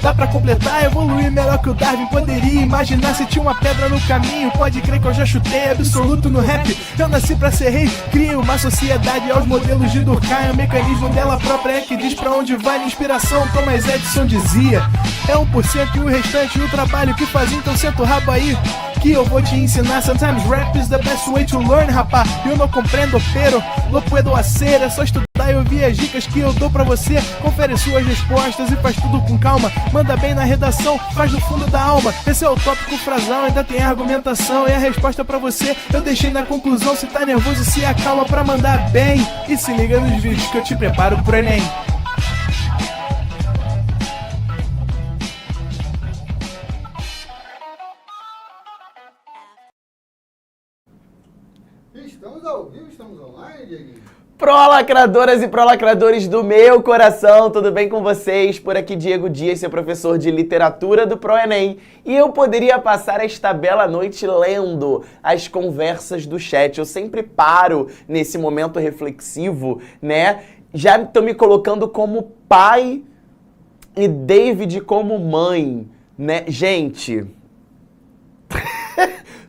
Dá pra completar, evoluir melhor que o Darwin poderia imaginar se tinha uma pedra no caminho. Pode crer que eu já chutei absoluto no rap. Eu nasci pra ser rei, crio uma sociedade aos modelos de Durkheim. O mecanismo dela própria é que diz pra onde vai a inspiração. Thomas Edison dizia: é 1% e o restante o trabalho que faz. Então senta o rabo aí que eu vou te ensinar. Sometimes rap is the best way to learn, rapá. Eu não compreendo, pero não puedo hacer. É só estudar e ouvir as dicas que eu dou pra você. Confere suas respostas e faz tudo com calma. Manda bem na redação, faz do fundo da alma. Esse é o tópico frasal, ainda tem argumentação. E a resposta pra você eu deixei na conclusão. Se tá nervoso, se acalma pra mandar bem. E se liga nos vídeos que eu te preparo pro Enem. Estamos ao vivo, estamos online, Dieguinho? Prolacradoras e prolacradores do meu coração, tudo bem com vocês? Por aqui Diego Dias, seu professor de literatura do ProEnem. E eu poderia passar esta bela noite lendo as conversas do chat. Eu sempre paro nesse momento reflexivo, né? Já estou me colocando como pai e David como mãe, né? Gente,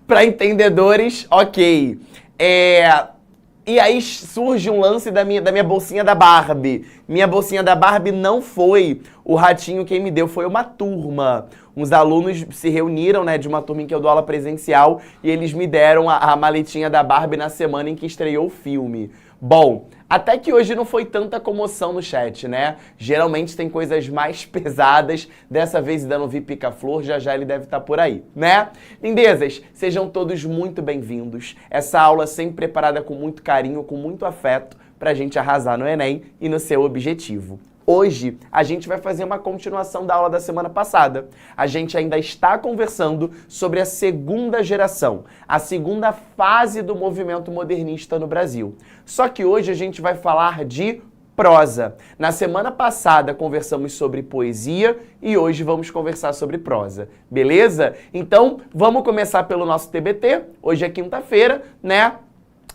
para entendedores, ok. E aí surge um lance da minha bolsinha da Barbie. Minha bolsinha da Barbie não foi o ratinho quem me deu, foi uma turma. Uns alunos se reuniram, né, de uma turma em que eu dou aula presencial e eles me deram a maletinha da Barbie na semana em que estreou o filme. Bom, até que hoje não foi tanta comoção no chat, né? Geralmente tem coisas mais pesadas. Dessa vez ainda não vi Pica-Flor, já ele deve estar por aí, né? Lindezas, sejam todos muito bem-vindos. Essa aula sempre preparada com muito carinho, com muito afeto, pra gente arrasar no Enem e no seu objetivo. Hoje, a gente vai fazer uma continuação da aula da semana passada. A gente ainda está conversando sobre a segunda geração, a segunda fase do movimento modernista no Brasil. Só que hoje a gente vai falar de prosa. Na semana passada conversamos sobre poesia e hoje vamos conversar sobre prosa, beleza? Então, vamos começar pelo nosso TBT. Hoje é quinta-feira, né?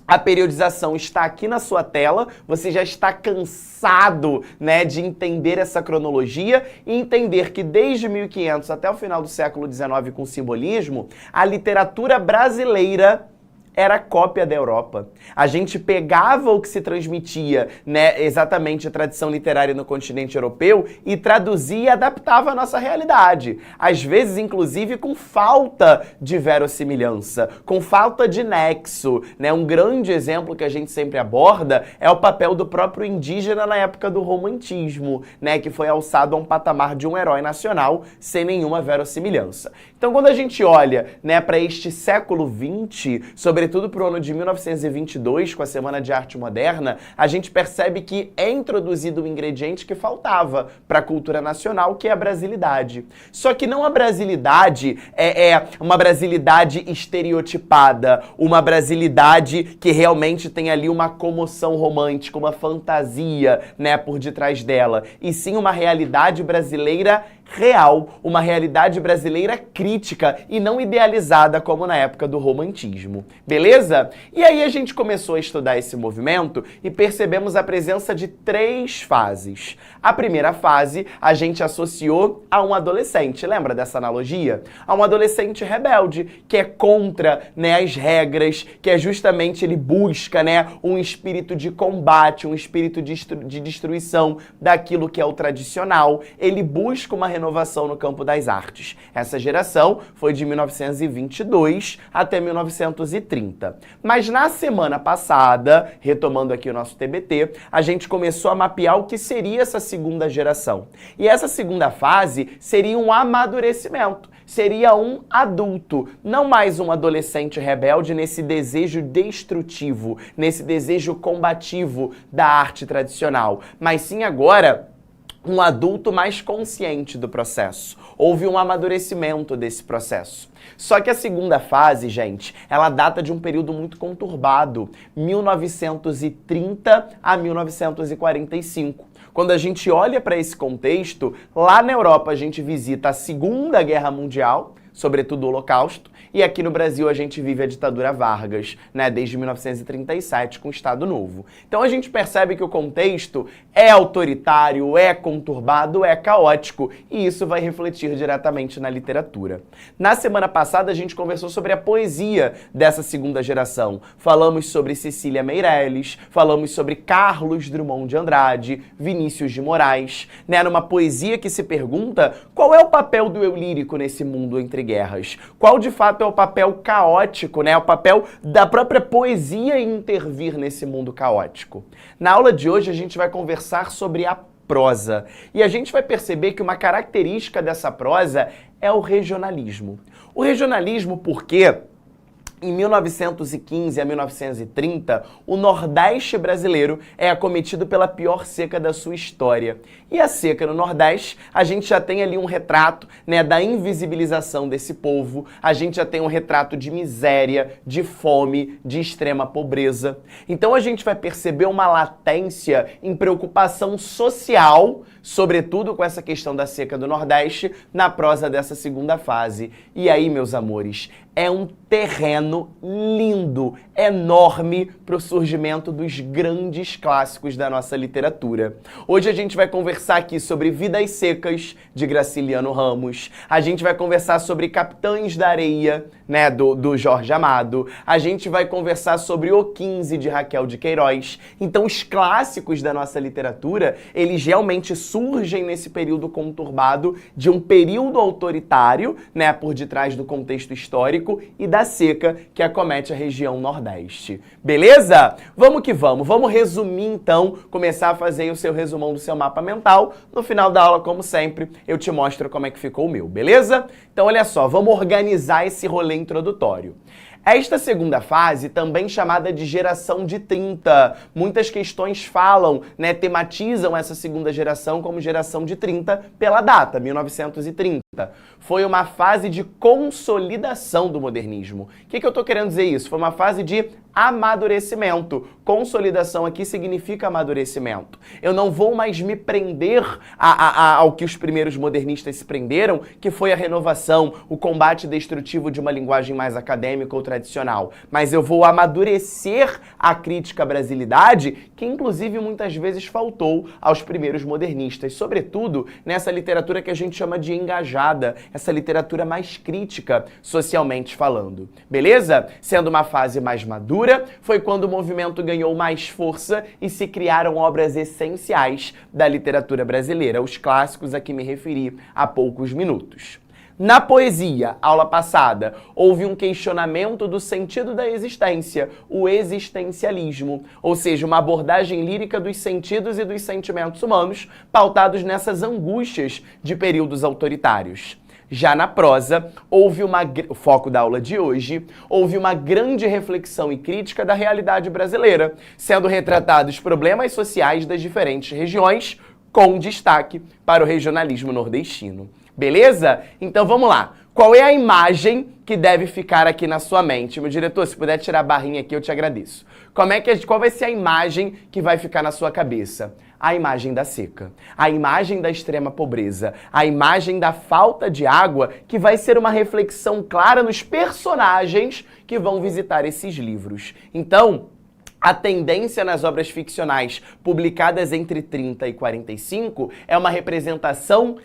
A periodização está aqui na sua tela, você já está cansado, né, de entender essa cronologia e entender que desde 1500 até o final do século XIX com simbolismo, a literatura brasileira era cópia da Europa. A gente pegava o que se transmitia, né, exatamente a tradição literária no continente europeu e traduzia e adaptava a nossa realidade. Às vezes, inclusive, com falta de verossimilhança, com falta de nexo, né? Um grande exemplo que a gente sempre aborda é o papel do próprio indígena na época do romantismo, né, que foi alçado a um patamar de um herói nacional sem nenhuma verossimilhança. Então, quando a gente olha, né, para este século XX, sobretudo para o ano de 1922, com a Semana de Arte Moderna, a gente percebe que é introduzido um ingrediente que faltava para a cultura nacional, que é a brasilidade. Só que não a brasilidade é uma brasilidade estereotipada, uma brasilidade que realmente tem ali uma comoção romântica, uma fantasia, né, por detrás dela, e sim uma realidade brasileira real, uma realidade brasileira crítica e não idealizada como na época do romantismo. Beleza? E aí a gente começou a estudar esse movimento e percebemos a presença de 3 fases. A primeira fase a gente associou a um adolescente, lembra dessa analogia? A um adolescente rebelde, que é contra, né, as regras, que é justamente ele busca, né, um espírito de combate, um espírito de destruição daquilo que é o tradicional. Ele busca uma renovação no campo das artes. Essa geração foi de 1922 até 1930. Mas na semana passada, retomando aqui o nosso TBT, a gente começou a mapear o que seria essa segunda geração. E essa segunda fase seria um amadurecimento. Seria um adulto, não mais um adolescente rebelde nesse desejo destrutivo, nesse desejo combativo da arte tradicional, mas sim agora um adulto mais consciente do processo. Houve um amadurecimento desse processo. Só que a segunda fase, gente, ela data de um período muito conturbado, 1930 a 1945. Quando a gente olha para esse contexto, lá na Europa a gente visita a Segunda Guerra Mundial, sobretudo o Holocausto, e aqui no Brasil a gente vive a ditadura Vargas, né, desde 1937 com o Estado Novo. Então a gente percebe que o contexto é autoritário, é conturbado, é caótico, e isso vai refletir diretamente na literatura. Na semana passada a gente conversou sobre a poesia dessa segunda geração. Falamos sobre Cecília Meirelles, falamos sobre Carlos Drummond de Andrade, Vinícius de Moraes, né, numa poesia que se pergunta qual é o papel do eu lírico nesse mundo entre guerras? Qual de fato é o papel caótico, né, o papel da própria poesia em intervir nesse mundo caótico? Na aula de hoje a gente vai conversar sobre a prosa. E a gente vai perceber que uma característica dessa prosa é o regionalismo. O regionalismo porque em 1915 a 1930, o Nordeste brasileiro é acometido pela pior seca da sua história. E a seca no Nordeste, a gente já tem ali um retrato, né, da invisibilização desse povo, a gente já tem um retrato de miséria, de fome, de extrema pobreza. Então a gente vai perceber uma latência em preocupação social, sobretudo com essa questão da seca do Nordeste, na prosa dessa segunda fase. E aí, meus amores, é um terreno lindo, enorme para o surgimento dos grandes clássicos da nossa literatura. Hoje a gente vai conversar aqui sobre Vidas Secas, de Graciliano Ramos. A gente vai conversar sobre Capitães da Areia, né, do Jorge Amado. A gente vai conversar sobre O 15, de Raquel de Queiroz. Então, os clássicos da nossa literatura, eles realmente surgem nesse período conturbado de um período autoritário, né, por detrás do contexto histórico e da seca que acomete a região Nordeste. Beleza? Vamos que vamos. Vamos resumir, então, começar a fazer o seu resumão do seu mapa mental. No final da aula, como sempre, eu te mostro como é que ficou o meu, beleza? Então, olha só, vamos organizar esse rolê introdutório. Esta segunda fase, também chamada de geração de 30, muitas questões falam, né, tematizam essa segunda geração como geração de 30 pela data, 1930. Foi uma fase de consolidação do modernismo. O que eu estou querendo dizer isso? Foi uma fase de amadurecimento. Consolidação aqui significa amadurecimento. Eu não vou mais me prender ao que os primeiros modernistas se prenderam, que foi a renovação, o combate destrutivo de uma linguagem mais acadêmica ou tradicional. Mas eu vou amadurecer a crítica à brasilidade, que inclusive muitas vezes faltou aos primeiros modernistas, sobretudo nessa literatura que a gente chama de engajada, essa literatura mais crítica, socialmente falando. Beleza? Sendo uma fase mais madura, foi quando o movimento ganhou mais força e se criaram obras essenciais da literatura brasileira, os clássicos a que me referi há poucos minutos. Na poesia, aula passada, houve um questionamento do sentido da existência, o existencialismo, ou seja, uma abordagem lírica dos sentidos e dos sentimentos humanos, pautados nessas angústias de períodos autoritários. Já na prosa, o foco da aula de hoje, houve uma grande reflexão e crítica da realidade brasileira, sendo retratados problemas sociais das diferentes regiões, com destaque para o regionalismo nordestino. Beleza? Então vamos lá. Qual é a imagem que deve ficar aqui na sua mente? Meu diretor, se puder tirar a barrinha aqui, eu te agradeço. Qual vai ser a imagem que vai ficar na sua cabeça? A imagem da seca, a imagem da extrema pobreza, a imagem da falta de água, que vai ser uma reflexão clara nos personagens que vão visitar esses livros. Então, a tendência nas obras ficcionais publicadas entre 30 e 45 é uma representação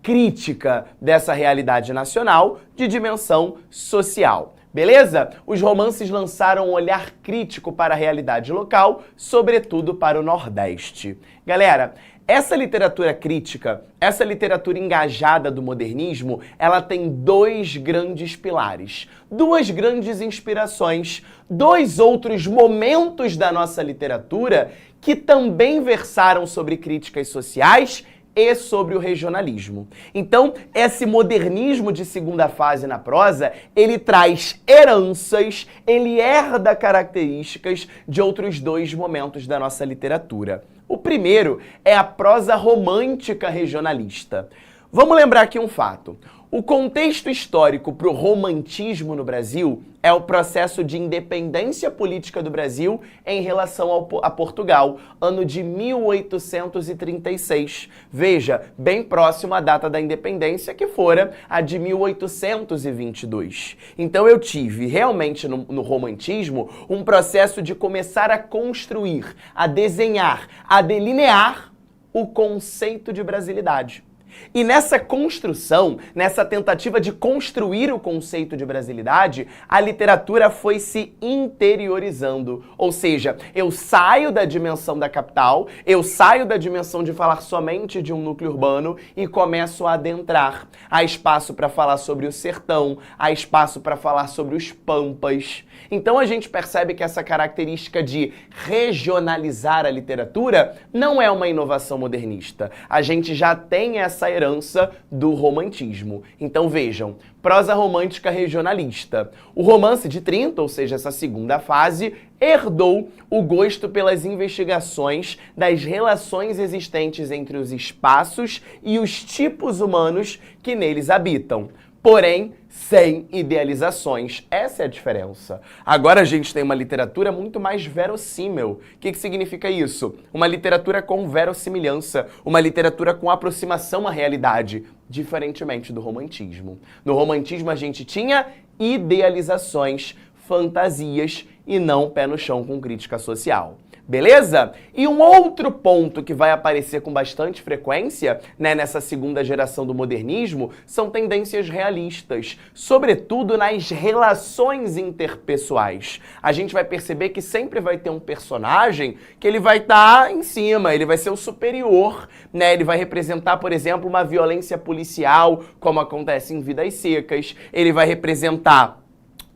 crítica dessa realidade nacional de dimensão social. Beleza? Os romances lançaram um olhar crítico para a realidade local, sobretudo para o Nordeste. Galera, essa literatura crítica, essa literatura engajada do modernismo, ela tem dois grandes pilares, duas grandes inspirações, dois outros momentos da nossa literatura que também versaram sobre críticas sociais e sobre o regionalismo. Então, esse modernismo de segunda fase na prosa, ele traz heranças, ele herda características de outros dois momentos da nossa literatura. O primeiro é a prosa romântica regionalista. Vamos lembrar aqui um fato. O contexto histórico para o romantismo no Brasil é o processo de independência política do Brasil em relação a Portugal, ano de 1836. Veja, bem próximo à data da independência, que fora a de 1822. Então eu tive realmente no romantismo um processo de começar a construir, a desenhar, a delinear o conceito de brasilidade. E nessa construção, nessa tentativa de construir o conceito de brasilidade, a literatura foi se interiorizando. Ou seja, eu saio da dimensão da capital, eu saio da dimensão de falar somente de um núcleo urbano e começo a adentrar. Há espaço para falar sobre o sertão, há espaço para falar sobre os pampas. Então a gente percebe que essa característica de regionalizar a literatura não é uma inovação modernista. A gente já tem essa herança do romantismo. Então vejam, prosa romântica regionalista. O romance de 30, ou seja, essa segunda fase, herdou o gosto pelas investigações das relações existentes entre os espaços e os tipos humanos que neles habitam. Porém, sem idealizações. Essa é a diferença. Agora a gente tem uma literatura muito mais verossímil. O que significa isso? Uma literatura com verossimilhança, uma literatura com aproximação à realidade, diferentemente do romantismo. No romantismo a gente tinha idealizações, fantasias e não pé no chão com crítica social. Beleza? E um outro ponto que vai aparecer com bastante frequência, né, nessa segunda geração do modernismo, são tendências realistas, sobretudo nas relações interpessoais. A gente vai perceber que sempre vai ter um personagem que ele vai estar em cima, ele vai ser o superior, né? Ele vai representar, por exemplo, uma violência policial, como acontece em Vidas Secas, ele vai representar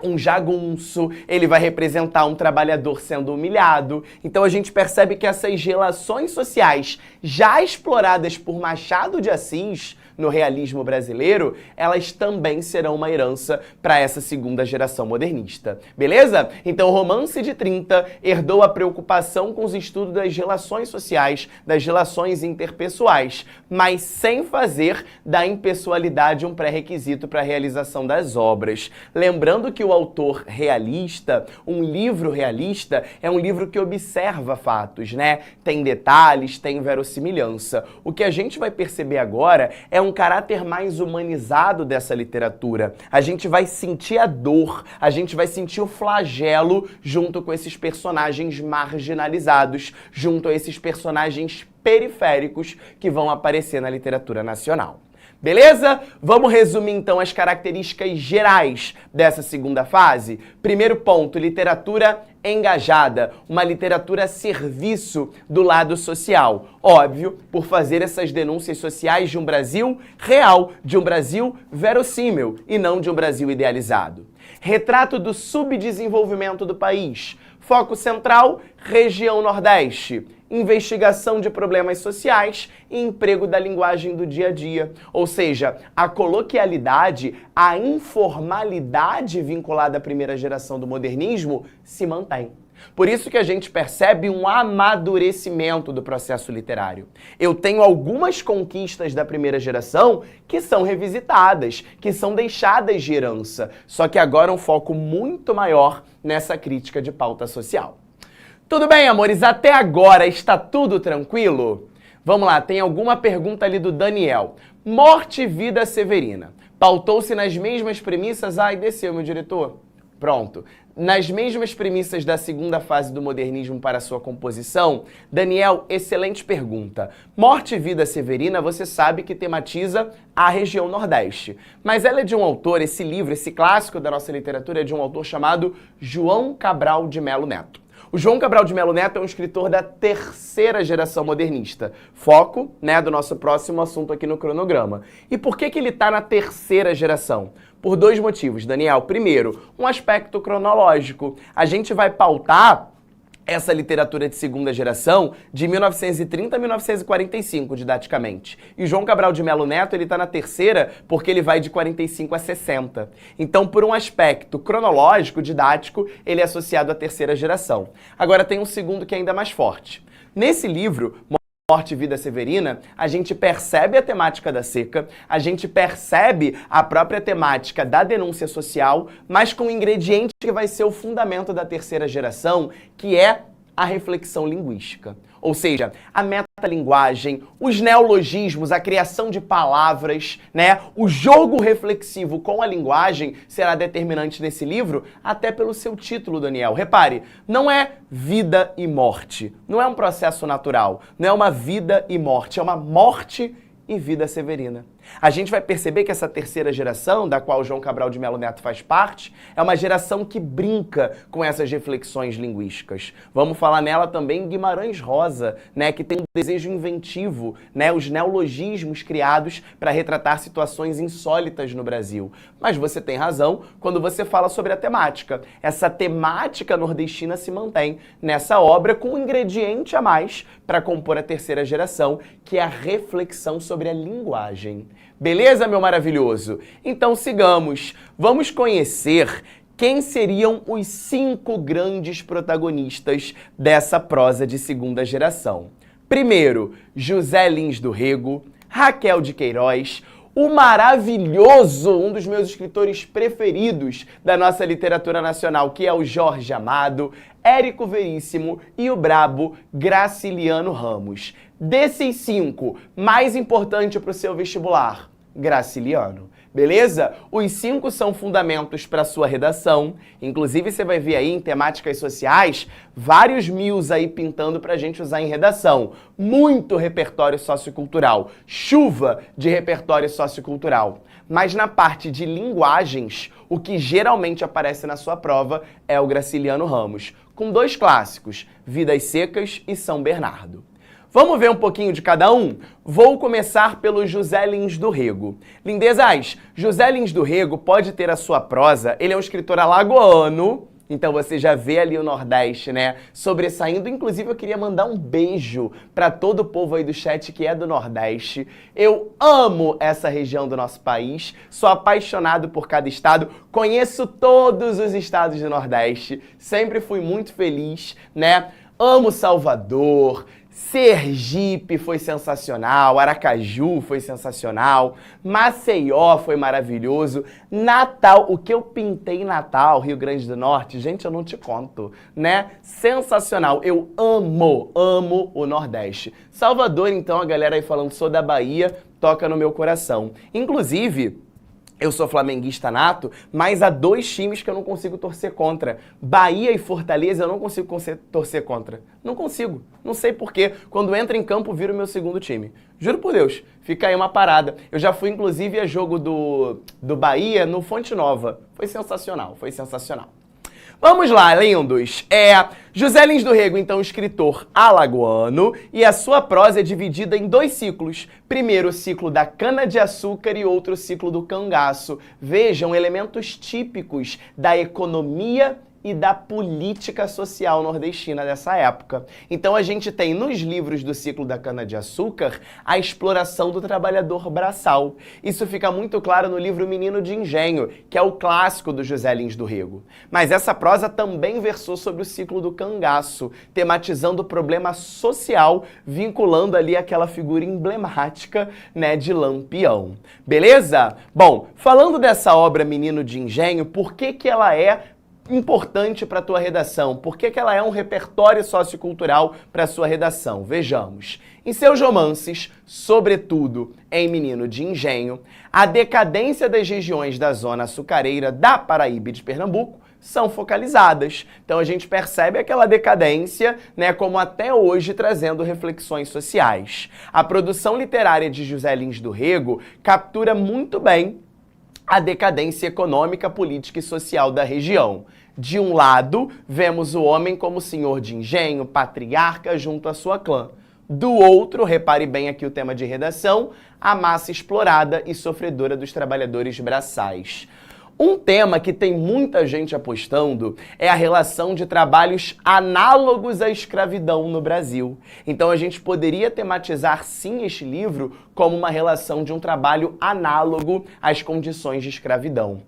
um jagunço, ele vai representar um trabalhador sendo humilhado. Então a gente percebe que essas relações sociais já exploradas por Machado de Assis no realismo brasileiro, elas também serão uma herança para essa segunda geração modernista. Beleza? Então o romance de 30 herdou a preocupação com os estudos das relações sociais, das relações interpessoais, mas sem fazer da impessoalidade um pré-requisito para a realização das obras. Lembrando que o autor realista, um livro realista, é um livro que observa fatos, né? Tem detalhes, tem verossimilhança. O que a gente vai perceber agora é um caráter mais humanizado dessa literatura. A gente vai sentir a dor, a gente vai sentir o flagelo junto com esses personagens marginalizados, junto a esses personagens periféricos que vão aparecer na literatura nacional. Beleza? Vamos resumir então as características gerais dessa segunda fase? Primeiro ponto, literatura engajada, uma literatura a serviço do lado social. Óbvio, por fazer essas denúncias sociais de um Brasil real, de um Brasil verossímil e não de um Brasil idealizado. Retrato do subdesenvolvimento do país. Foco central, região Nordeste. Investigação de problemas sociais e emprego da linguagem do dia a dia. Ou seja, a coloquialidade, a informalidade vinculada à primeira geração do modernismo se mantém. Por isso que a gente percebe um amadurecimento do processo literário. Eu tenho algumas conquistas da primeira geração que são revisitadas, que são deixadas de herança, só que agora um foco muito maior nessa crítica de pauta social. Tudo bem, amores? Até agora está tudo tranquilo? Vamos lá, tem alguma pergunta ali do Daniel. Morte e vida Severina. Pautou-se nas mesmas premissas... Ai, desceu, meu diretor. Pronto. Nas mesmas premissas da segunda fase do modernismo para sua composição? Daniel, excelente pergunta. Morte e vida Severina, você sabe que tematiza a região Nordeste. Mas ela é de um autor, esse livro, esse clássico da nossa literatura, é de um autor chamado João Cabral de Melo Neto. O João Cabral de Melo Neto é um escritor da terceira geração modernista. Foco, né, do nosso próximo assunto aqui no cronograma. E por que ele está na terceira geração? Por dois motivos, Daniel. Primeiro, um aspecto cronológico. A gente vai pautar essa literatura de segunda geração de 1930 a 1945, didaticamente. E o João Cabral de Melo Neto, ele está na terceira porque ele vai de 45 a 60. Então, por um aspecto cronológico, didático, ele é associado à terceira geração. Agora, tem um segundo que é ainda mais forte. Nesse livro, Morte e Vida Severina, a gente percebe a temática da seca, a gente percebe a própria temática da denúncia social, mas com um ingrediente que vai ser o fundamento da terceira geração, que é a reflexão linguística. Ou seja, a metalinguagem, os neologismos, a criação de palavras, né? O jogo reflexivo com a linguagem será determinante nesse livro, até pelo seu título, Daniel. Repare, não é vida e morte, não é um processo natural, não é uma vida e morte, é uma morte e vida severina. A gente vai perceber que essa terceira geração, da qual João Cabral de Melo Neto faz parte, é uma geração que brinca com essas reflexões linguísticas. Vamos falar nela também Guimarães Rosa, né, que tem um desejo inventivo, né, os neologismos criados para retratar situações insólitas no Brasil. Mas você tem razão quando você fala sobre a temática. Essa temática nordestina se mantém nessa obra com um ingrediente a mais para compor a terceira geração, que é a reflexão sobre a linguagem. Beleza, meu maravilhoso? Então sigamos. Vamos conhecer quem seriam os 5 grandes protagonistas dessa prosa de segunda geração. Primeiro, José Lins do Rego, Raquel de Queiroz, o maravilhoso, um dos meus escritores preferidos da nossa literatura nacional, que é o Jorge Amado, Érico Veríssimo e o brabo Graciliano Ramos. Desses 5, mais importante para o seu vestibular, Graciliano. Beleza? Os 5 são fundamentos para sua redação. Inclusive, você vai ver aí em temáticas sociais vários mios aí pintando para a gente usar em redação. Muito repertório sociocultural. Chuva de repertório sociocultural. Mas na parte de linguagens, o que geralmente aparece na sua prova é o Graciliano Ramos, com 2 clássicos, Vidas Secas e São Bernardo. Vamos ver um pouquinho de cada um? Vou começar pelo José Lins do Rego. Lindezas, José Lins do Rego pode ter a sua prosa, ele é um escritor alagoano, então você já vê ali o Nordeste, né, sobressaindo. Inclusive eu queria mandar um beijo para todo o povo aí do chat que é do Nordeste. Eu amo essa região do nosso país, sou apaixonado por cada estado, conheço todos os estados do Nordeste, sempre fui muito feliz, né, amo Salvador, Sergipe foi sensacional, Aracaju foi sensacional, Maceió foi maravilhoso, Natal, o que eu pintei em Natal, Rio Grande do Norte, gente, eu não te conto, né? Sensacional, eu amo o Nordeste. Salvador, então, a galera aí falando, sou da Bahia, toca no meu coração. Inclusive, eu sou flamenguista nato, mas há 2 times que eu não consigo torcer contra. Bahia e Fortaleza eu não consigo torcer contra. Não consigo. Não sei porquê. Quando entra em campo, vira o meu segundo time. Juro por Deus. Fica aí uma parada. Eu já fui, inclusive, a jogo do Bahia no Fonte Nova. Foi sensacional. Foi sensacional. Vamos lá, lindos. José Lins do Rego, então, escritor alagoano, e a sua prosa é dividida em 2 ciclos. Primeiro, o ciclo da cana-de-açúcar e outro ciclo do cangaço. Vejam elementos típicos da economia e da política social nordestina dessa época. Então a gente tem nos livros do ciclo da cana-de-açúcar a exploração do trabalhador braçal. Isso fica muito claro no livro Menino de Engenho, que é o clássico do José Lins do Rego. Mas essa prosa também versou sobre o ciclo do cangaço, tematizando o problema social, vinculando ali aquela figura emblemática, né, de Lampião. Beleza? Bom, falando dessa obra Menino de Engenho, por que que ela é importante para a tua redação? Por que que ela é um repertório sociocultural para a sua redação? Vejamos. Em seus romances, sobretudo em Menino de Engenho, a decadência das regiões da zona açucareira da Paraíba e de Pernambuco são focalizadas. Então a gente percebe aquela decadência, né, como até hoje trazendo reflexões sociais. A produção literária de José Lins do Rego captura muito bem a decadência econômica, política e social da região. De um lado, vemos o homem como senhor de engenho, patriarca junto à sua clã. Do outro, repare bem aqui o tema de redação, a massa explorada e sofredora dos trabalhadores braçais. Um tema que tem muita gente apostando é a relação de trabalhos análogos à escravidão no Brasil. Então a gente poderia tematizar sim este livro como uma relação de um trabalho análogo às condições de escravidão.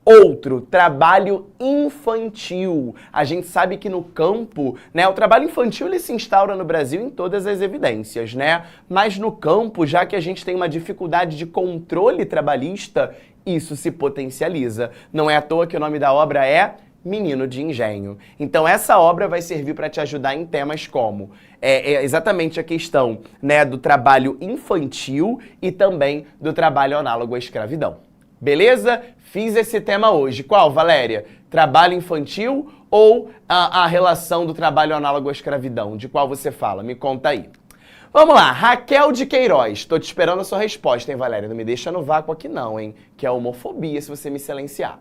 Outro, trabalho infantil. A gente sabe que no campo, né, o trabalho infantil ele se instaura no Brasil em todas as evidências, né? Mas no campo, já que a gente tem uma dificuldade de controle trabalhista, isso se potencializa. Não é à toa que o nome da obra é Menino de Engenho. Então essa obra vai servir para te ajudar em temas como exatamente a questão, né, do trabalho infantil e também do trabalho análogo à escravidão. Beleza? Fiz esse tema hoje. Qual, Valéria? Trabalho infantil ou a relação do trabalho análogo à escravidão? De qual você fala? Me conta aí. Vamos lá, Raquel de Queiroz. Tô te esperando a sua resposta, hein, Valéria? Não me deixa no vácuo aqui não, hein? Que é homofobia se você me silenciar.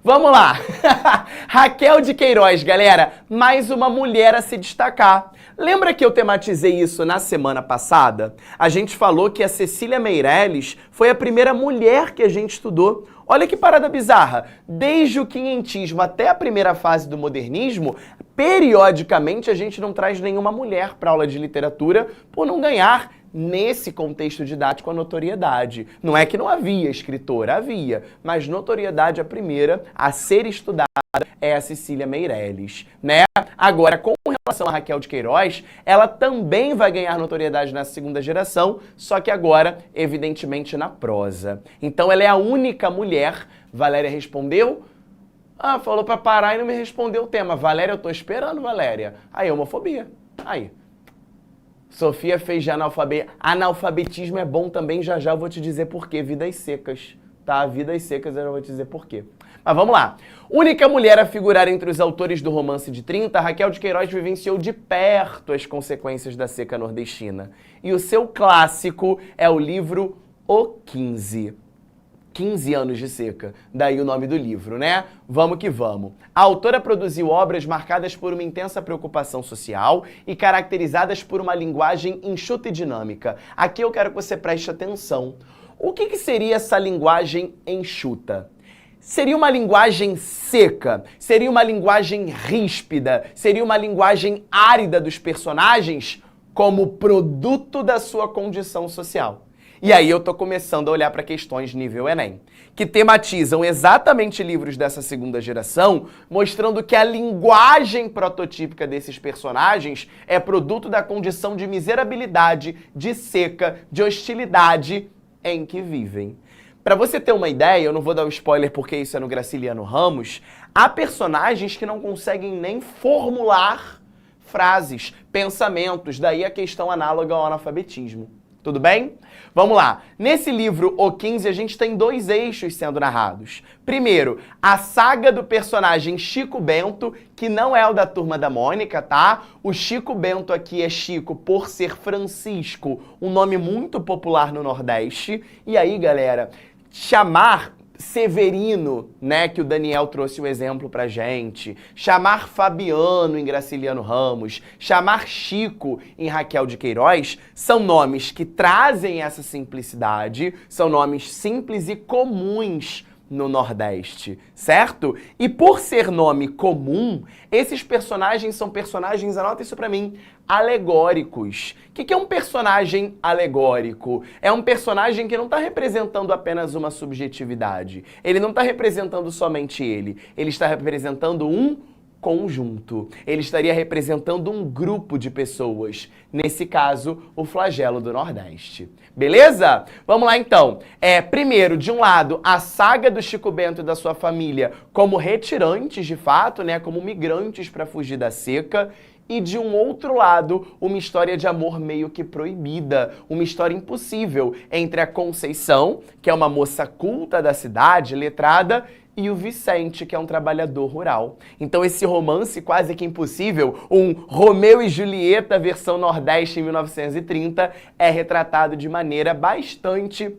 Vamos lá! Raquel de Queiroz, galera, mais uma mulher a se destacar. Lembra que eu tematizei isso na semana passada? A gente falou que a Cecília Meirelles foi a primeira mulher que a gente estudou. Olha que parada bizarra. Desde o quinhentismo até a primeira fase do modernismo, periodicamente a gente não traz nenhuma mulher para aula de literatura por não ganhar nesse contexto didático a notoriedade. Não é que não havia escritora, havia, mas notoriedade a primeira a ser estudada é a Cecília Meirelles, né? Agora, com relação a Raquel de Queiroz, ela também vai ganhar notoriedade na segunda geração, só que agora, evidentemente, na prosa. Então, ela é a única mulher. Valéria respondeu? Falou pra parar e não me respondeu o tema. Valéria, eu tô esperando, Valéria. Aí, homofobia. Aí. Sofia fez de analfabetismo é bom também, já já eu vou te dizer por quê. Vidas secas, tá? Vidas secas eu vou te dizer por quê. Mas vamos lá. Única mulher a figurar entre os autores do Romance de 30, Raquel de Queiroz vivenciou de perto as consequências da seca nordestina. E o seu clássico é o livro O 15. 15 anos de seca, daí o nome do livro, né? Vamos que vamos. A autora produziu obras marcadas por uma intensa preocupação social e caracterizadas por uma linguagem enxuta e dinâmica. Aqui eu quero que você preste atenção. O que seria essa linguagem enxuta? Seria uma linguagem seca? Seria uma linguagem ríspida? Seria uma linguagem árida dos personagens como produto da sua condição social? E aí eu tô começando a olhar para questões nível Enem, que tematizam exatamente livros dessa segunda geração, mostrando que a linguagem prototípica desses personagens é produto da condição de miserabilidade, de seca, de hostilidade em que vivem. Para você ter uma ideia, eu não vou dar o spoiler porque isso é no Graciliano Ramos, há personagens que não conseguem nem formular frases, pensamentos, daí a questão análoga ao analfabetismo. Tudo bem? Vamos lá. Nesse livro, O 15, a gente tem dois eixos sendo narrados. Primeiro, a saga do personagem Chico Bento, que não é o da Turma da Mônica, tá? O Chico Bento aqui é Chico por ser Francisco, um nome muito popular no Nordeste. E aí, galera, chamar Severino, né, que o Daniel trouxe o exemplo pra gente, chamar Fabiano em Graciliano Ramos, chamar Chico em Raquel de Queiroz, são nomes que trazem essa simplicidade, são nomes simples e comuns no Nordeste, certo? E por ser nome comum, esses personagens são personagens, anota isso pra mim, alegóricos. O que é um personagem alegórico? É um personagem que não está representando apenas uma subjetividade. Ele não está representando somente ele está representando um conjunto. Ele estaria representando um grupo de pessoas. Nesse caso, o flagelo do Nordeste. Beleza? Vamos lá então. Primeiro, de um lado, a saga do Chico Bento e da sua família como retirantes de fato, né, como migrantes para fugir da seca. E de um outro lado, uma história de amor meio que proibida, uma história impossível entre a Conceição, que é uma moça culta da cidade, letrada, e o Vicente, que é um trabalhador rural. Então esse romance quase que impossível, um Romeu e Julieta versão Nordeste em 1930, é retratado de maneira bastante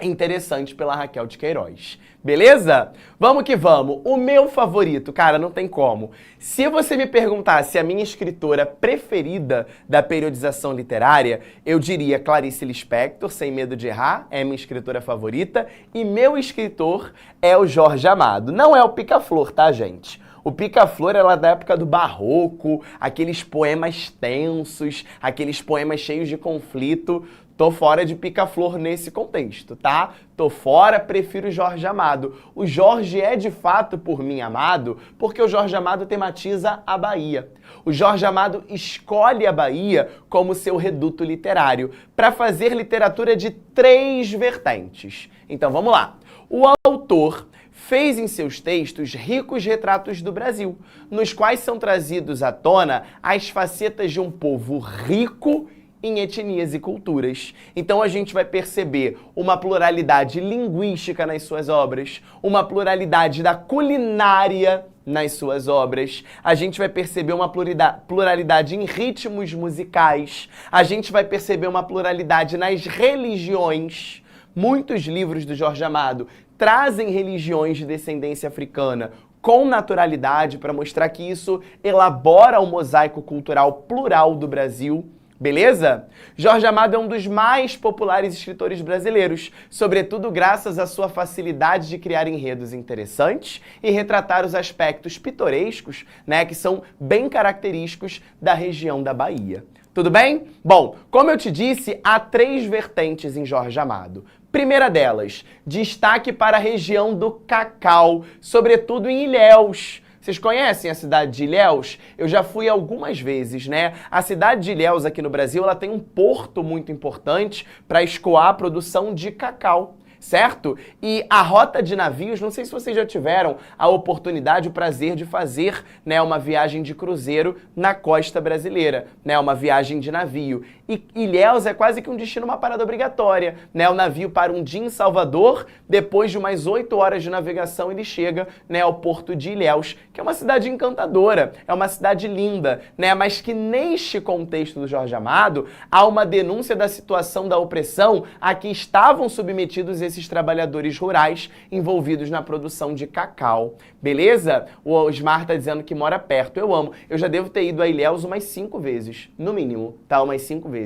interessante pela Raquel de Queiroz. Beleza? Vamos que vamos. O meu favorito, cara, não tem como. Se você me perguntasse a minha escritora preferida da periodização literária, eu diria Clarice Lispector, sem medo de errar, é minha escritora favorita, e meu escritor é o Jorge Amado. Não é o Pica-Flor, tá, gente? O Pica-Flor era da época do Barroco, aqueles poemas tensos, aqueles poemas cheios de conflito. Tô fora de Pica-Flor nesse contexto, tá? Tô fora, prefiro Jorge Amado. O Jorge é de fato por mim amado, porque o Jorge Amado tematiza a Bahia. O Jorge Amado escolhe a Bahia como seu reduto literário, para fazer literatura de 3 vertentes. Então vamos lá. O autor fez em seus textos ricos retratos do Brasil, nos quais são trazidos à tona as facetas de um povo rico em etnias e culturas. Então a gente vai perceber uma pluralidade linguística nas suas obras, uma pluralidade da culinária nas suas obras, a gente vai perceber uma pluralidade em ritmos musicais, a gente vai perceber uma pluralidade nas religiões. Muitos livros do Jorge Amado trazem religiões de descendência africana com naturalidade para mostrar que isso elabora o mosaico cultural plural do Brasil. Beleza? Jorge Amado é um dos mais populares escritores brasileiros, sobretudo graças à sua facilidade de criar enredos interessantes e retratar os aspectos pitorescos, né, que são bem característicos da região da Bahia. Tudo bem? Bom, como eu te disse, há 3 vertentes em Jorge Amado. Primeira delas, destaque para a região do cacau, sobretudo em Ilhéus. Vocês conhecem a cidade de Ilhéus? Eu já fui algumas vezes, né? A cidade de Ilhéus aqui no Brasil, ela tem um porto muito importante para escoar a produção de cacau, certo? E a rota de navios, não sei se vocês já tiveram a oportunidade, o prazer de fazer, né, uma viagem de cruzeiro na costa brasileira, né, uma viagem de navio. E Ilhéus é quase que um destino, uma parada obrigatória, né? O navio para um dia em Salvador, depois de umas 8 horas de navegação ele chega, né, ao porto de Ilhéus, que é uma cidade encantadora, é uma cidade linda, né? Mas que neste contexto do Jorge Amado há uma denúncia da situação da opressão a que estavam submetidos esses trabalhadores rurais envolvidos na produção de cacau. Beleza? O Osmar tá dizendo que mora perto. Eu amo. Eu já devo ter ido a Ilhéus umas 5 vezes, no mínimo, tá? Umas 5 vezes.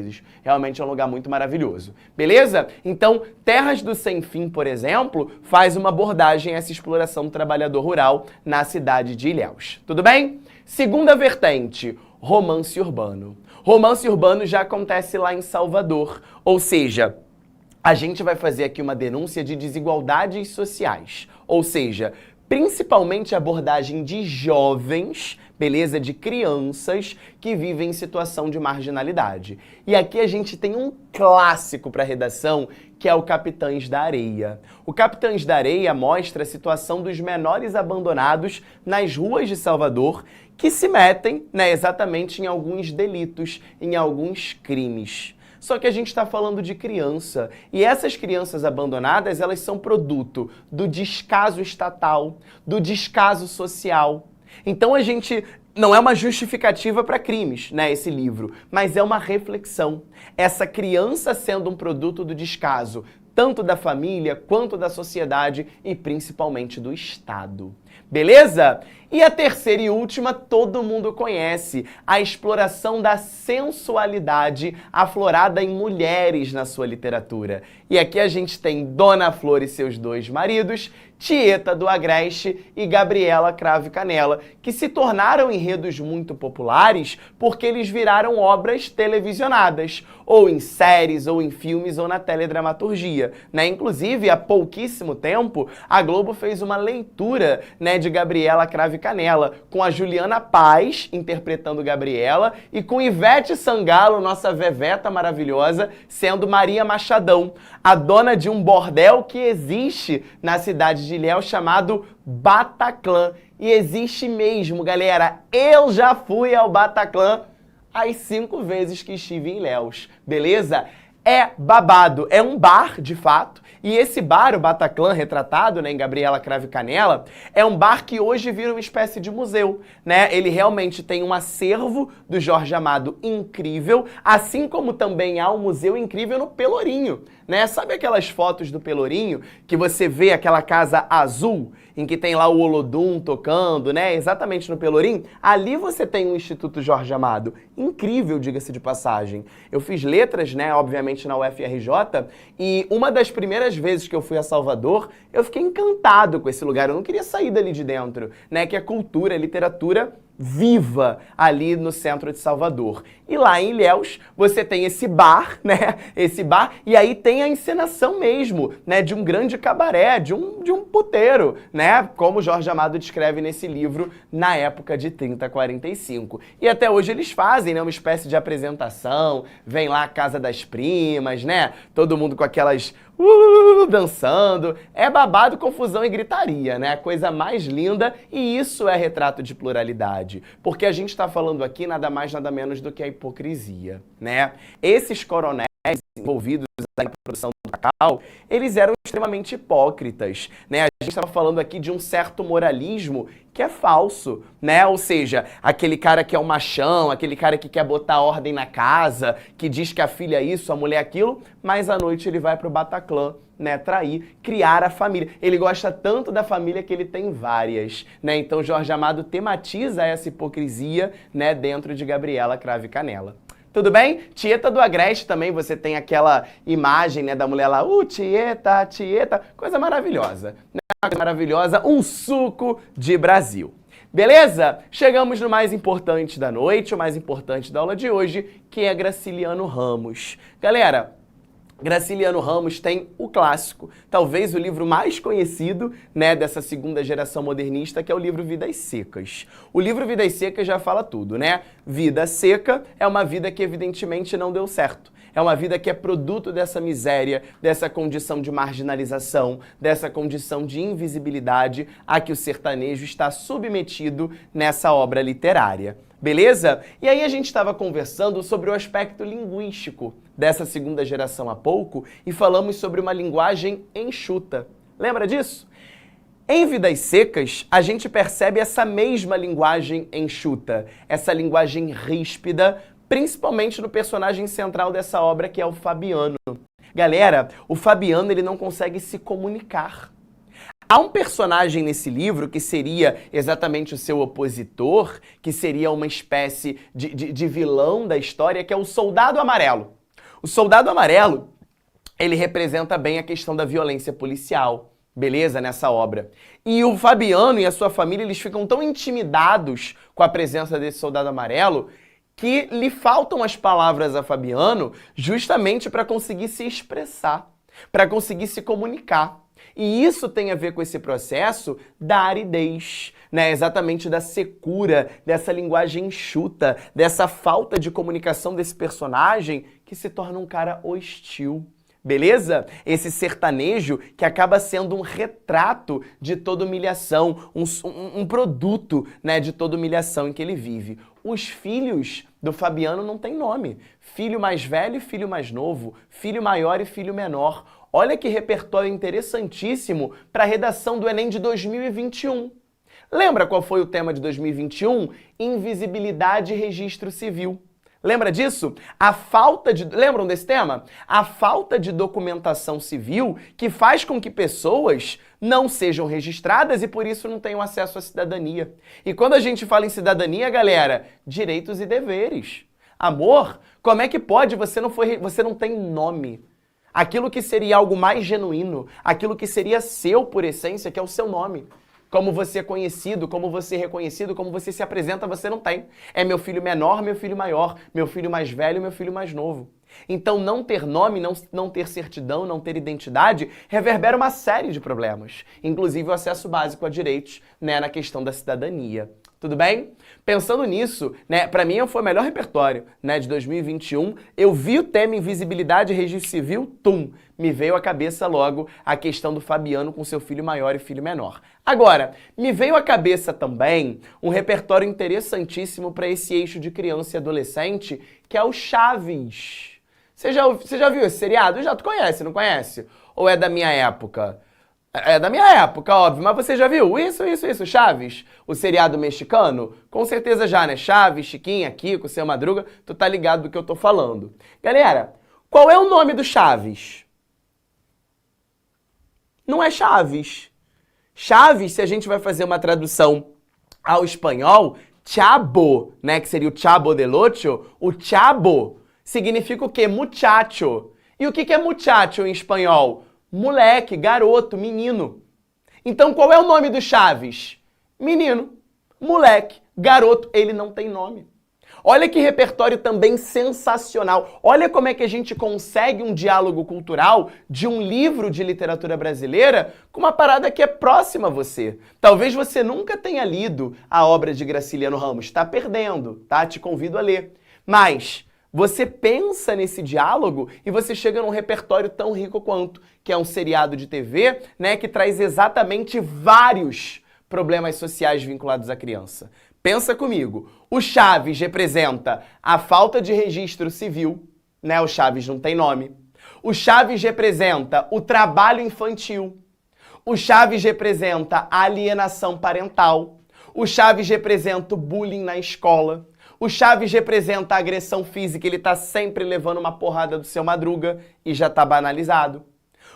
Realmente é um lugar muito maravilhoso. Beleza? Então, Terras do Sem Fim, por exemplo, faz uma abordagem a essa exploração do trabalhador rural na cidade de Ilhéus. Tudo bem? Segunda vertente, romance urbano. Romance urbano já acontece lá em Salvador, ou seja, a gente vai fazer aqui uma denúncia de desigualdades sociais, ou seja, principalmente a abordagem de jovens, beleza, de crianças que vivem em situação de marginalidade. E aqui a gente tem um clássico para a redação, que é o Capitães da Areia. O Capitães da Areia mostra a situação dos menores abandonados nas ruas de Salvador, que se metem, né, exatamente em alguns delitos, em alguns crimes. Só que a gente está falando de criança, e essas crianças abandonadas, elas são produto do descaso estatal, do descaso social. Então a gente não é uma justificativa para crimes, né, esse livro, mas é uma reflexão. Essa criança sendo um produto do descaso, tanto da família quanto da sociedade e principalmente do Estado. Beleza? E a terceira e última, todo mundo conhece, a exploração da sensualidade aflorada em mulheres na sua literatura. E aqui a gente tem Dona Flor e seus 2 maridos, Tieta do Agreste e Gabriela Cravo e Canela, que se tornaram enredos muito populares porque eles viraram obras televisionadas, ou em séries, ou em filmes, ou na teledramaturgia, né? Inclusive, há pouquíssimo tempo, a Globo fez uma leitura, né, de Gabriela Cravo e Canela, com a Juliana Paz interpretando Gabriela e com Ivete Sangalo, nossa veveta maravilhosa, sendo Maria Machadão, a dona de um bordel que existe na cidade de Ilhéus chamado Bataclan. E existe mesmo, galera. Eu já fui ao Bataclan as 5 vezes que estive em Ilhéus, beleza? É babado, é um bar, de fato, e esse bar, o Bataclan, retratado, né, em Gabriela Cravo e Canela, é um bar que hoje vira uma espécie de museu, né? Ele realmente tem um acervo do Jorge Amado incrível, assim como também há um museu incrível no Pelourinho, né? Sabe aquelas fotos do Pelourinho que você vê aquela casa azul, em que tem lá o Olodum tocando, né? Exatamente no Pelourinho. Ali você tem o Instituto Jorge Amado. Incrível, diga-se de passagem. Eu fiz letras, né, obviamente na UFRJ, e uma das primeiras vezes que eu fui a Salvador, eu fiquei encantado com esse lugar. Eu não queria sair dali de dentro, né? Que é cultura, literatura viva ali no centro de Salvador. E lá em Ilhéus, você tem esse bar, né? Esse bar, e aí tem a encenação mesmo, né? De um grande cabaré, de um puteiro, né? Como Jorge Amado descreve nesse livro, na época de 30 a 45. E até hoje eles fazem, né? Uma espécie de apresentação, vem lá a Casa das Primas, né? Todo mundo com aquelas... dançando, é babado, confusão e gritaria, né? A coisa mais linda, e isso é retrato de pluralidade, porque a gente está falando aqui nada mais, nada menos do que a hipocrisia, né? Esses coronéis envolvidos na produção do cacau, eles eram extremamente hipócritas, né? A gente estava falando aqui de um certo moralismo que é falso, né? Ou seja, aquele cara que é o machão, aquele cara que quer botar ordem na casa, que diz que a filha é isso, a mulher é aquilo, mas à noite ele vai pro Bataclan, né, trair, criar a família. Ele gosta tanto da família que ele tem várias, né? Então Jorge Amado tematiza essa hipocrisia, né, dentro de Gabriela Cravo e Canela. Tudo bem? Tieta do Agreste também, você tem aquela imagem, né, da mulher lá, Tieta, Tieta, coisa maravilhosa, né? Coisa maravilhosa, um suco de Brasil. Beleza? Chegamos no mais importante da noite, o mais importante da aula de hoje, que é Graciliano Ramos. Galera, Graciliano Ramos tem o clássico, talvez o livro mais conhecido, né, dessa segunda geração modernista, que é o livro Vidas Secas. O livro Vidas Secas já fala tudo, né? Vida seca é uma vida que evidentemente não deu certo. É uma vida que é produto dessa miséria, dessa condição de marginalização, dessa condição de invisibilidade a que o sertanejo está submetido nessa obra literária. Beleza? E aí a gente estava conversando sobre o aspecto linguístico dessa segunda geração há pouco e falamos sobre uma linguagem enxuta. Lembra disso? Em Vidas Secas, a gente percebe essa mesma linguagem enxuta, essa linguagem ríspida, principalmente no personagem central dessa obra, que é o Fabiano. Galera, o Fabiano ele não consegue se comunicar. Há um personagem nesse livro que seria exatamente o seu opositor, que seria uma espécie de vilão da história, que é o Soldado Amarelo. O Soldado Amarelo, ele representa bem a questão da violência policial, beleza, nessa obra. E o Fabiano e a sua família, eles ficam tão intimidados com a presença desse Soldado Amarelo que lhe faltam as palavras a Fabiano justamente para conseguir se expressar, para conseguir se comunicar. E isso tem a ver com esse processo da aridez, né? Exatamente da secura, dessa linguagem enxuta, dessa falta de comunicação desse personagem que se torna um cara hostil. Beleza? Esse sertanejo que acaba sendo um retrato de toda humilhação, um produto, né, de toda humilhação em que ele vive. Os filhos do Fabiano não têm nome. Filho mais velho e filho mais novo, filho maior e filho menor. Olha que repertório interessantíssimo para a redação do Enem de 2021. Lembra qual foi o tema de 2021? Invisibilidade e registro civil. Lembra disso? Lembram desse tema? A falta de documentação civil que faz com que pessoas não sejam registradas e por isso não tenham acesso à cidadania. E quando a gente fala em cidadania, galera, direitos e deveres. Amor, como é que pode? Você não tem nome. Aquilo que seria algo mais genuíno, aquilo que seria seu por essência, que é o seu nome. Como você é conhecido, como você é reconhecido, como você se apresenta, você não tem. É meu filho menor, meu filho maior, meu filho mais velho, meu filho mais novo. Então não ter nome, não ter certidão, não ter identidade, reverbera uma série de problemas. Inclusive o acesso básico a direitos, né, na questão da cidadania. Tudo bem? Pensando nisso, né, para mim foi o melhor repertório, né, de 2021. Eu vi o tema Invisibilidade e Registro Civil, me veio à cabeça logo a questão do Fabiano com seu filho maior e filho menor. Agora, me veio à cabeça também um repertório interessantíssimo para esse eixo de criança e adolescente, que é o Chaves. Você já viu esse seriado? Já, tu conhece, não conhece? Ou é da minha época? É da minha época, óbvio, mas você já viu? Isso, Chaves, o seriado mexicano? Com certeza já, né? Chaves, Chiquinha, Kiko, Seu Madruga, tu tá ligado do que eu tô falando. Galera, qual é o nome do Chaves? Não é Chaves. Chaves, se a gente vai fazer uma tradução ao espanhol, Chabo, né, que seria o Chavo del Ocho, o Chabo significa o quê? Muchacho. E o que é muchacho em espanhol? Moleque, garoto, menino. Então qual é o nome do Chaves? Menino, moleque, garoto, ele não tem nome. Olha que repertório também sensacional. Olha como é que a gente consegue um diálogo cultural de um livro de literatura brasileira com uma parada que é próxima a você. Talvez você nunca tenha lido a obra de Graciliano Ramos. Está perdendo, tá? Te convido a ler. Mas você pensa nesse diálogo e você chega num repertório tão rico quanto, que é um seriado de TV, né, que traz exatamente vários problemas sociais vinculados à criança. Pensa comigo, o Chaves representa a falta de registro civil, né? O Chaves não tem nome. O Chaves representa o trabalho infantil. O Chaves representa a alienação parental. O Chaves representa o bullying na escola. O Chaves representa a agressão física, ele tá sempre levando uma porrada do seu Madruga e já tá banalizado.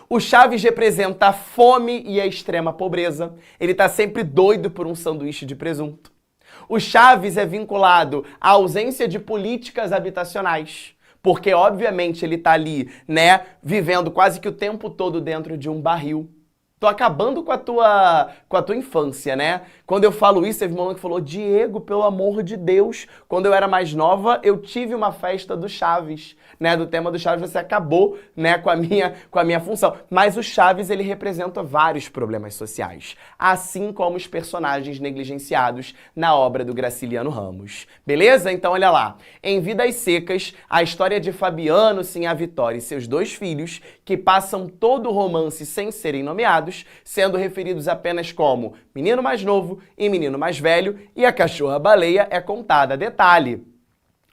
O Chaves representa a fome e a extrema pobreza. Ele tá sempre doido por um sanduíche de presunto. O Chaves é vinculado à ausência de políticas habitacionais, porque obviamente ele tá ali, né, vivendo quase que o tempo todo dentro de um barril. Tô acabando com a tua infância, né? Quando eu falo isso, teve uma mãe que falou: Diego, pelo amor de Deus, quando eu era mais nova, eu tive uma festa do Chaves, né? Do tema do Chaves, você acabou, né, com a minha função. Mas o Chaves, ele representa vários problemas sociais, assim como os personagens negligenciados na obra do Graciliano Ramos. Beleza? Então, olha lá. Em Vidas Secas, a história de Fabiano, sim, a Vitória e seus 2 filhos, que passam todo o romance sem serem nomeados, sendo referidos apenas como menino mais novo e menino mais velho, e a cachorra-baleia é contada. Detalhe,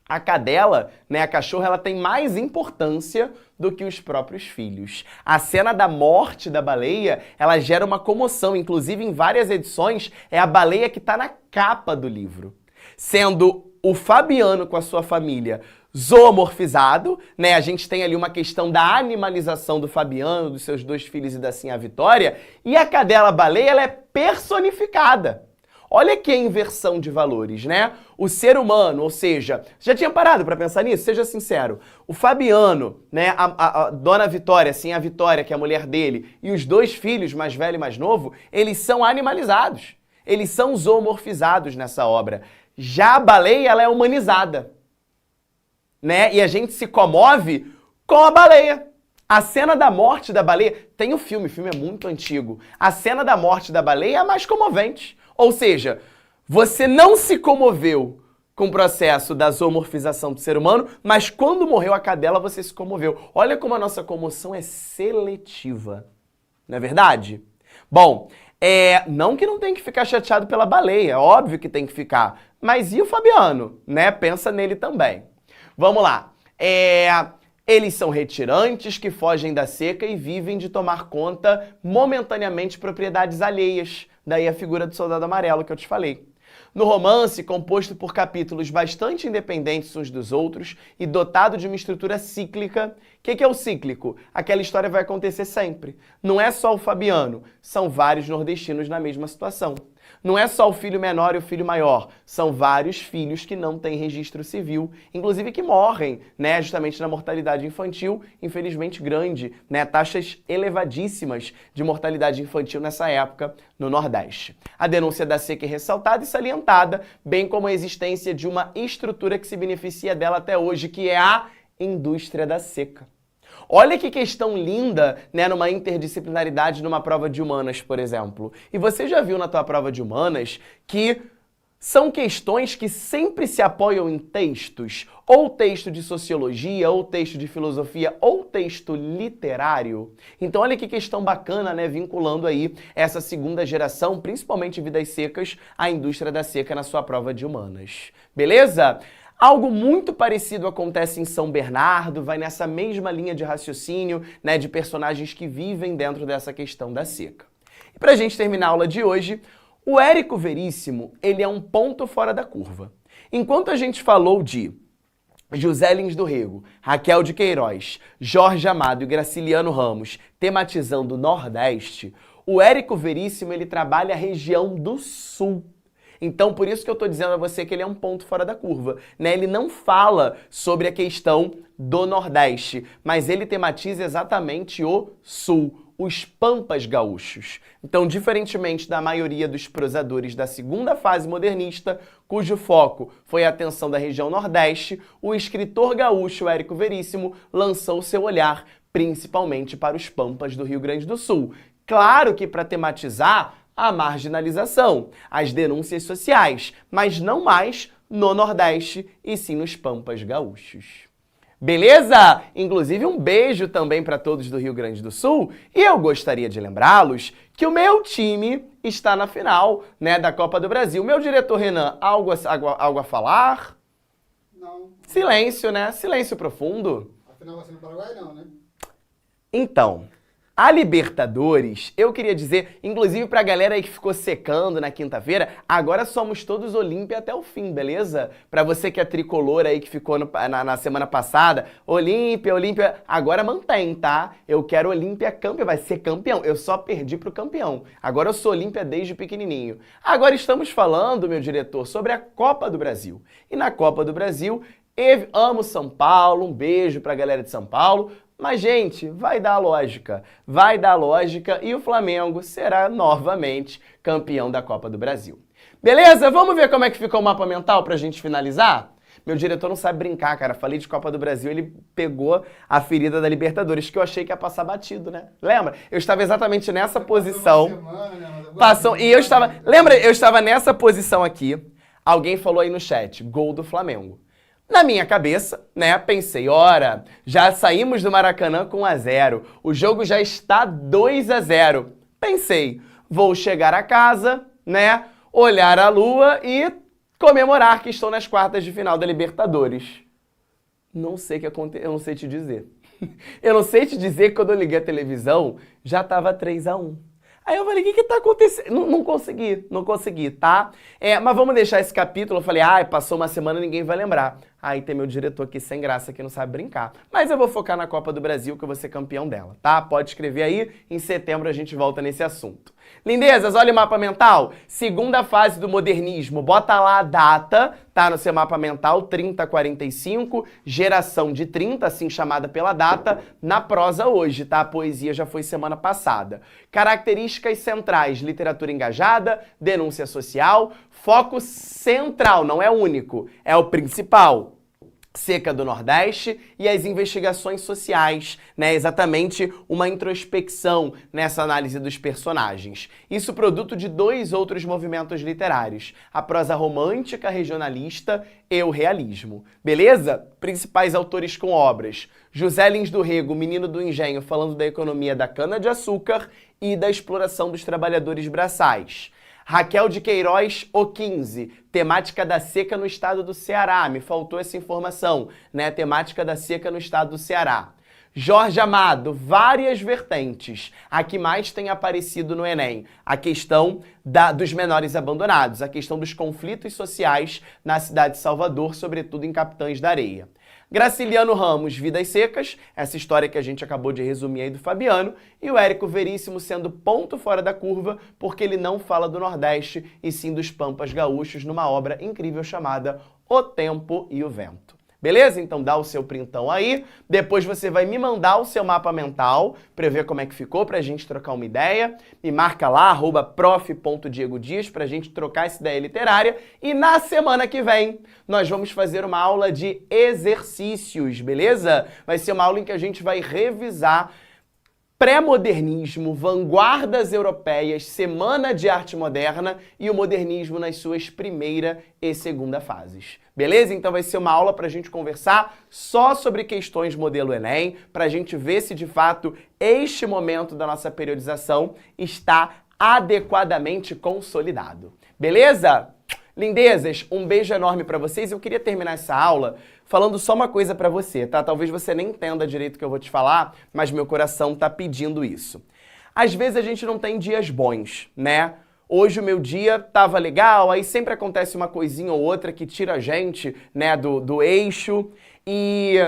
a cadela, né, a cachorra, ela tem mais importância do que os próprios filhos. A cena da morte da baleia, ela gera uma comoção, inclusive em várias edições, é a baleia que está na capa do livro. Sendo o Fabiano com a sua família zoomorfizado, né? A gente tem ali uma questão da animalização do Fabiano, dos seus 2 filhos e da Sim a Vitória, e a cadela baleia, ela é personificada. Olha que inversão de valores, né? O ser humano, ou seja, já tinha parado para pensar nisso? Seja sincero. O Fabiano, né, a dona Vitória, Sim a Vitória, que é a mulher dele, e os 2 filhos, mais velho e mais novo, eles são animalizados. Eles são zoomorfizados nessa obra. Já a baleia, ela é humanizada, né? E a gente se comove com a baleia. A cena da morte da baleia... Tem o filme é muito antigo. A cena da morte da baleia é a mais comovente. Ou seja, você não se comoveu com o processo da zoomorfização do ser humano, mas quando morreu a cadela, você se comoveu. Olha como a nossa comoção é seletiva. Não é verdade? Bom, não que não tem que ficar chateado pela baleia, óbvio que tem que ficar. Mas e o Fabiano, né? Pensa nele também. Vamos lá. Eles são retirantes que fogem da seca e vivem de tomar conta momentaneamente de propriedades alheias. Daí a figura do soldado amarelo que eu te falei. No romance, composto por capítulos bastante independentes uns dos outros e dotado de uma estrutura cíclica. O que é o cíclico? Aquela história vai acontecer sempre. Não é só o Fabiano, são vários nordestinos na mesma situação. Não é só o filho menor e o filho maior, são vários filhos que não têm registro civil, inclusive que morrem, né, justamente na mortalidade infantil, infelizmente grande, né, taxas elevadíssimas de mortalidade infantil nessa época no Nordeste. A denúncia da seca é ressaltada e salientada, bem como a existência de uma estrutura que se beneficia dela até hoje, que é a indústria da seca. Olha que questão linda, né, numa interdisciplinaridade numa prova de humanas, por exemplo. E você já viu na tua prova de humanas que são questões que sempre se apoiam em textos, ou texto de sociologia, ou texto de filosofia, ou texto literário. Então olha que questão bacana, né, vinculando aí essa segunda geração, principalmente Vidas Secas, à indústria da seca na sua prova de humanas. Beleza? Algo muito parecido acontece em São Bernardo, vai nessa mesma linha de raciocínio, né, de personagens que vivem dentro dessa questão da seca. E pra gente terminar a aula de hoje, o Érico Veríssimo, ele é um ponto fora da curva. Enquanto a gente falou de José Lins do Rego, Raquel de Queiroz, Jorge Amado e Graciliano Ramos tematizando o Nordeste, o Érico Veríssimo, ele trabalha a região do Sul. Então, por isso que eu estou dizendo a você que ele é um ponto fora da curva, né? Ele não fala sobre a questão do Nordeste, mas ele tematiza exatamente o Sul. os Pampas Gaúchos. Então, diferentemente da maioria dos prosadores da segunda fase modernista, cujo foco foi a atenção da região Nordeste, o escritor gaúcho Érico Veríssimo lançou seu olhar principalmente para os Pampas do Rio Grande do Sul. Claro que para tematizar a marginalização, as denúncias sociais, mas não mais no Nordeste e sim nos Pampas Gaúchos. Beleza? Inclusive um beijo também para todos do Rio Grande do Sul e eu gostaria de lembrá-los que o meu time está na final, né, da Copa do Brasil. Meu diretor Renan, algo a falar? Não. Silêncio, né? Silêncio profundo. Afinal, você no Paraguai não, né? Então, a Libertadores, eu queria dizer, inclusive pra galera aí que ficou secando na quinta-feira, agora somos todos Olímpia até o fim, beleza? Pra você que é tricolor aí que ficou na semana passada, Olímpia, agora mantém, tá? Eu quero Olímpia campeão, vai ser campeão. Eu só perdi pro campeão. Agora eu sou Olímpia desde pequenininho. Agora estamos falando, meu diretor, sobre a Copa do Brasil. E na Copa do Brasil, eu amo São Paulo, um beijo pra galera de São Paulo. Mas, gente, vai dar lógica e o Flamengo será novamente campeão da Copa do Brasil. Beleza? Vamos ver como é que ficou o mapa mental pra gente finalizar? Meu diretor não sabe brincar, cara. Falei de Copa do Brasil, ele pegou a ferida da Libertadores, que eu achei que ia passar batido, né? Lembra? Eu estava exatamente nessa posição. Lembra? Eu estava nessa posição aqui. Alguém falou aí no chat, gol do Flamengo. Na minha cabeça, né, pensei, ora, já saímos do Maracanã com 1-0, o jogo já está 2-0. Pensei, vou chegar a casa, né, olhar a lua e comemorar que estou nas quartas de final da Libertadores. Não sei o que aconteceu, eu não sei te dizer. Eu não sei te dizer que quando eu liguei a televisão, já estava 3-1. Aí eu falei, o que tá acontecendo? Não consegui, tá? Mas vamos deixar esse capítulo. Eu falei, passou uma semana, ninguém vai lembrar. Aí tem meu diretor aqui sem graça, que não sabe brincar. Mas eu vou focar na Copa do Brasil, que eu vou ser campeão dela, tá? Pode escrever aí, em setembro a gente volta nesse assunto. Lindezas, olha o mapa mental. Segunda fase do modernismo, bota lá a data, tá? No seu mapa mental, 3045, geração de 30, assim chamada pela data, na prosa hoje, tá? A poesia já foi semana passada. Características centrais, literatura engajada, denúncia social, foco central, não é único, é o principal. Seca do Nordeste e as investigações sociais, né? Exatamente uma introspecção nessa análise dos personagens. Isso produto de dois outros movimentos literários, a prosa romântica regionalista e o realismo. Beleza? Principais autores com obras: José Lins do Rego, Menino do Engenho, falando da economia da cana-de-açúcar e da exploração dos trabalhadores braçais. Raquel de Queiroz, O 15, temática da seca no estado do Ceará. Me faltou essa informação, né? Temática da seca no estado do Ceará. Jorge Amado, várias vertentes. A que mais tem aparecido no Enem, a questão dos menores abandonados, a questão dos conflitos sociais na cidade de Salvador, sobretudo em Capitães da Areia. Graciliano Ramos, Vidas Secas, essa história que a gente acabou de resumir aí do Fabiano, e o Érico Veríssimo sendo ponto fora da curva, porque ele não fala do Nordeste, e sim dos Pampas Gaúchos, numa obra incrível chamada O Tempo e o Vento. Beleza? Então dá o seu printão aí, depois você vai me mandar o seu mapa mental para ver como é que ficou, pra gente trocar uma ideia. Me marca lá, @prof.diegodias, pra gente trocar essa ideia literária. E na semana que vem, nós vamos fazer uma aula de exercícios, beleza? Vai ser uma aula em que a gente vai revisar pré-modernismo, vanguardas europeias, Semana de Arte Moderna e o modernismo nas suas primeira e segunda fases. Beleza? Então vai ser uma aula para a gente conversar só sobre questões modelo Enem, para a gente ver se de fato este momento da nossa periodização está adequadamente consolidado. Beleza? Lindezas, um beijo enorme para vocês. Eu queria terminar essa aula falando só uma coisa para você, tá? Talvez você nem entenda direito o que eu vou te falar, mas meu coração tá pedindo isso. Às vezes a gente não tem dias bons, né? Hoje o meu dia tava legal, aí sempre acontece uma coisinha ou outra que tira a gente, né, do eixo. E,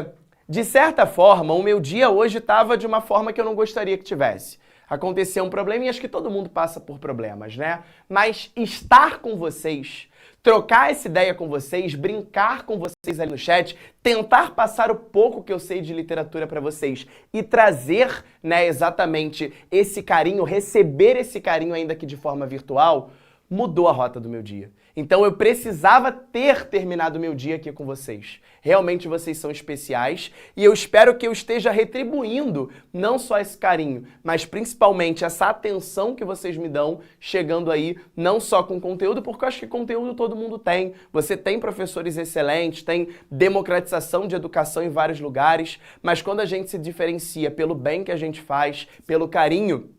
de certa forma, o meu dia hoje tava de uma forma que eu não gostaria que tivesse. Aconteceu um problema e acho que todo mundo passa por problemas, né? Mas estar com vocês, trocar essa ideia com vocês, brincar com vocês ali no chat, tentar passar o pouco que eu sei de literatura para vocês e trazer, né, exatamente esse carinho, receber esse carinho ainda que de forma virtual, mudou a rota do meu dia. Então eu precisava ter terminado o meu dia aqui com vocês. Realmente vocês são especiais e eu espero que eu esteja retribuindo não só esse carinho, mas principalmente essa atenção que vocês me dão, chegando aí não só com conteúdo, porque eu acho que conteúdo todo mundo tem. Você tem professores excelentes, tem democratização de educação em vários lugares, mas quando a gente se diferencia pelo bem que a gente faz, pelo carinho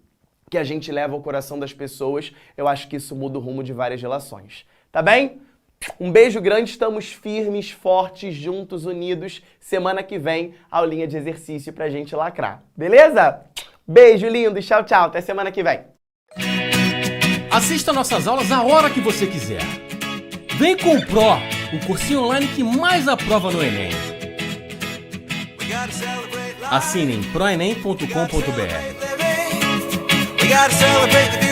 que a gente leva ao coração das pessoas, eu acho que isso muda o rumo de várias relações. Tá bem? Um beijo grande, estamos firmes, fortes, juntos, unidos. Semana que vem, aulinha de exercício pra gente lacrar. Beleza? Beijo lindo, tchau, tchau. Até semana que vem. Assista nossas aulas a hora que você quiser. Vem com o Pro, o cursinho online que mais aprova no Enem. Assine em proenem.com.br. We gotta celebrate the